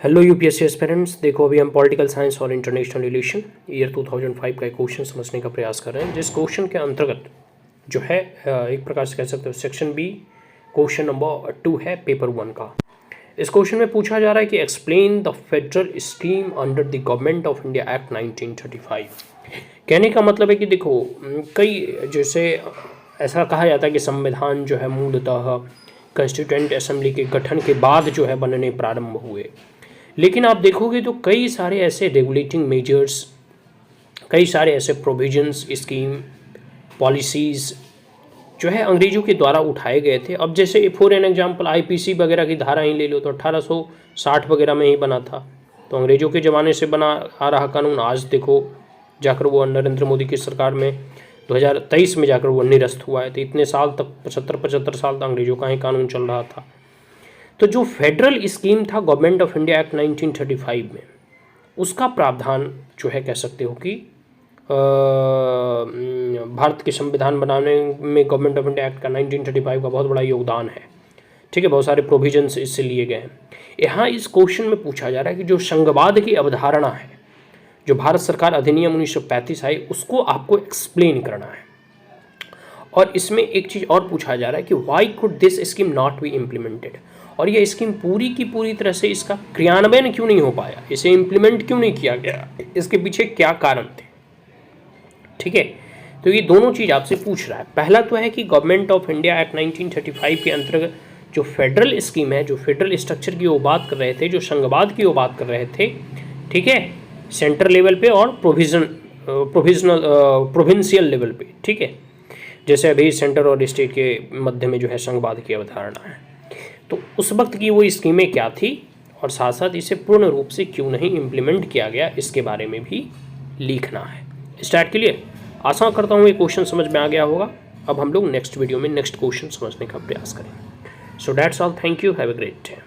Hello UPSC aspirants, देखो अभी हम पॉलिटिकल साइंस और इंटरनेशनल रिलेशन ईयर 2005 का एक क्वेश्चन समझने का प्रयास कर रहे हैं, जिस क्वेश्चन के अंतर्गत जो है एक प्रकार से कह सकते हो सेक्शन बी क्वेश्चन नंबर 2 है पेपर 1 का। इस क्वेश्चन में पूछा जा रहा है कि explain the federal scheme under the government of India act 1935। कहने का मतलब है कि देखो कई जैसे ऐसा कहा जाता है कि संविधान जो है मूलतः कॉन्स्टिट्यूएंट असेंबली के गठन के बाद जो है बनने प्रारंभ हुए, लेकिन आप देखोगे तो कई सारे ऐसे रेगुलेटिंग मेजर्स, कई सारे ऐसे प्रोविजंस, स्कीम, पॉलिसीज़ जो है अंग्रेज़ों के द्वारा उठाए गए थे। अब जैसे फॉर एन एग्जांपल आईपीसी वगैरह की धारा ही ले लो तो 1860 वगैरह में ही बना था, तो अंग्रेज़ों के ज़माने से बना आ रहा कानून आज देखो जाकर वो नरेंद्र मोदी की सरकार में 2023 में जाकर वो निरस्त हुआ है। तो इतने साल तक 75 साल तक अंग्रेज़ों का ही कानून चल रहा था। तो जो फेडरल स्कीम था गवर्नमेंट ऑफ इंडिया एक्ट 1935 में, उसका प्रावधान जो है कह सकते हो कि भारत के संविधान बनाने में गवर्नमेंट ऑफ इंडिया एक्ट का 1935 का बहुत बड़ा योगदान है। ठीक है, बहुत सारे प्रोविजंस इससे लिए गए हैं। यहाँ इस क्वेश्चन में पूछा जा रहा है कि जो संघवाद की अवधारणा है, जो भारत सरकार अधिनियम 1935 आई, उसको आपको एक्सप्लेन करना है। और इसमें एक चीज़ और पूछा जा रहा है कि Y could this scheme not be implemented, और ये स्कीम पूरी की पूरी तरह से इसका क्रियान्वयन क्यों नहीं हो पाया, इसे इम्प्लीमेंट क्यों नहीं किया गया, इसके पीछे क्या कारण थे। ठीक है, तो ये दोनों चीज़ आपसे पूछ रहा है। पहला तो है कि गवर्नमेंट ऑफ इंडिया एक्ट 1935 के अंतर्गत जो फेडरल स्कीम है, जो फेडरल स्ट्रक्चर की वो बात कर रहे थे, जो संघवाद की वो बात कर रहे थे, ठीक है, सेंटर लेवल पे और प्रोविंशियल लेवल पे। ठीक है, जैसे अभी सेंटर और स्टेट के मध्य में जो है संघवाद की अवधारणा है, तो उस वक्त की वो स्कीमें क्या थी और साथ साथ इसे पूर्ण रूप से क्यों नहीं इम्प्लीमेंट किया गया, इसके बारे में भी लिखना है। स्टार्ट के लिए आशा करता हूँ ये क्वेश्चन समझ में आ गया होगा। अब हम लोग नेक्स्ट वीडियो में नेक्स्ट क्वेश्चन समझने का प्रयास करेंगे। So that's all, thank you, have a great day.